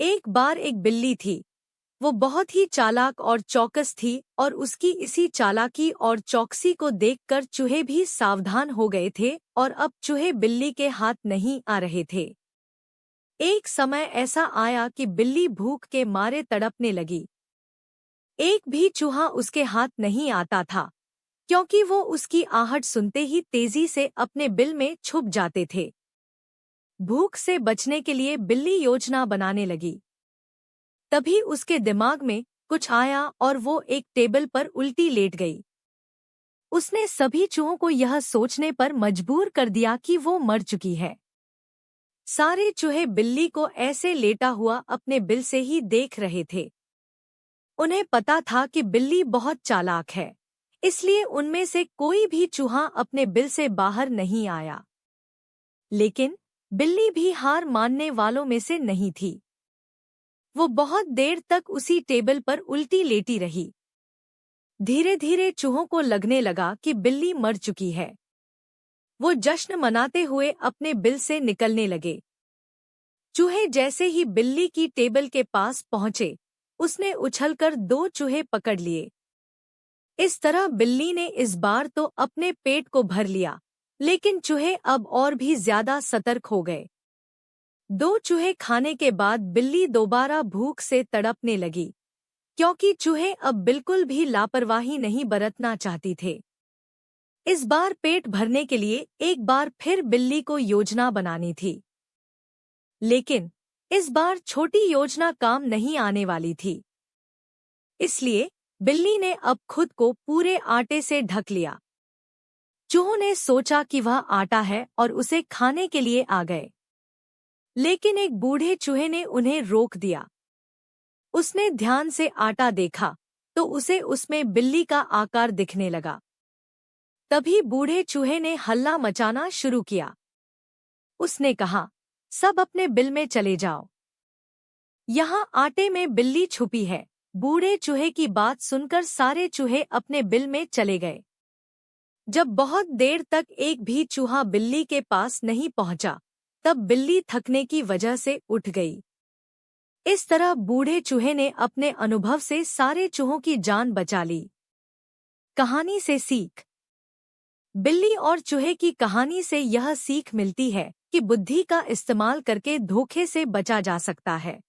एक बार एक बिल्ली थी। वो बहुत ही चालाक और चौकस थी और उसकी इसी चालाकी और चौकसी को देखकर चूहे भी सावधान हो गए थे और अब चूहे बिल्ली के हाथ नहीं आ रहे थे। एक समय ऐसा आया कि बिल्ली भूख के मारे तड़पने लगी। एक भी चूहा उसके हाथ नहीं आता था, क्योंकि वो उसकी आहट सुनते ही तेजी से अपने बिल में छुप जाते थे। भूख से बचने के लिए बिल्ली योजना बनाने लगी। तभी उसके दिमाग में कुछ आया और वो एक टेबल पर उल्टी लेट गई। उसने सभी चूहों को यह सोचने पर मजबूर कर दिया कि वो मर चुकी है। सारे चूहे बिल्ली को ऐसे लेटा हुआ अपने बिल से ही देख रहे थे। उन्हें पता था कि बिल्ली बहुत चालाक है, इसलिए उनमें से कोई भी चूहा अपने बिल से बाहर नहीं आया। लेकिन बिल्ली भी हार मानने वालों में से नहीं थी। वो बहुत देर तक उसी टेबल पर उल्टी लेटी रही। धीरे धीरे चूहों को लगने लगा कि बिल्ली मर चुकी है। वो जश्न मनाते हुए अपने बिल से निकलने लगे। चूहे जैसे ही बिल्ली की टेबल के पास पहुंचे, उसने उछलकर 2 चूहे पकड़ लिए। इस तरह बिल्ली ने इस बार तो अपने पेट को भर लिया, लेकिन चूहे अब और भी ज्यादा सतर्क हो गए। 2 चूहे खाने के बाद बिल्ली दोबारा भूख से तड़पने लगी, क्योंकि चूहे अब बिल्कुल भी लापरवाही नहीं बरतना चाहती थे। इस बार पेट भरने के लिए एक बार फिर बिल्ली को योजना बनानी थी। लेकिन इस बार छोटी योजना काम नहीं आने वाली थी। इसलिए बिल्ली ने अब खुद को पूरे आटे से ढक लिया। चूहों ने सोचा कि वह आटा है और उसे खाने के लिए आ गए। लेकिन एक बूढ़े चूहे ने उन्हें रोक दिया। उसने ध्यान से आटा देखा तो उसे उसमें बिल्ली का आकार दिखने लगा। तभी बूढ़े चूहे ने हल्ला मचाना शुरू किया। उसने कहा, सब अपने बिल में चले जाओ। यहाँ आटे में बिल्ली छुपी है। बूढ़े चूहे की बात सुनकर सारे चूहे अपने बिल में चले गए। जब बहुत देर तक एक भी चूहा बिल्ली के पास नहीं पहुंचा, तब बिल्ली थकने की वजह से उठ गई। इस तरह बूढ़े चूहे ने अपने अनुभव से सारे चूहों की जान बचा ली। कहानी से सीख। बिल्ली और चूहे की कहानी से यह सीख मिलती है कि बुद्धि का इस्तेमाल करके धोखे से बचा जा सकता है।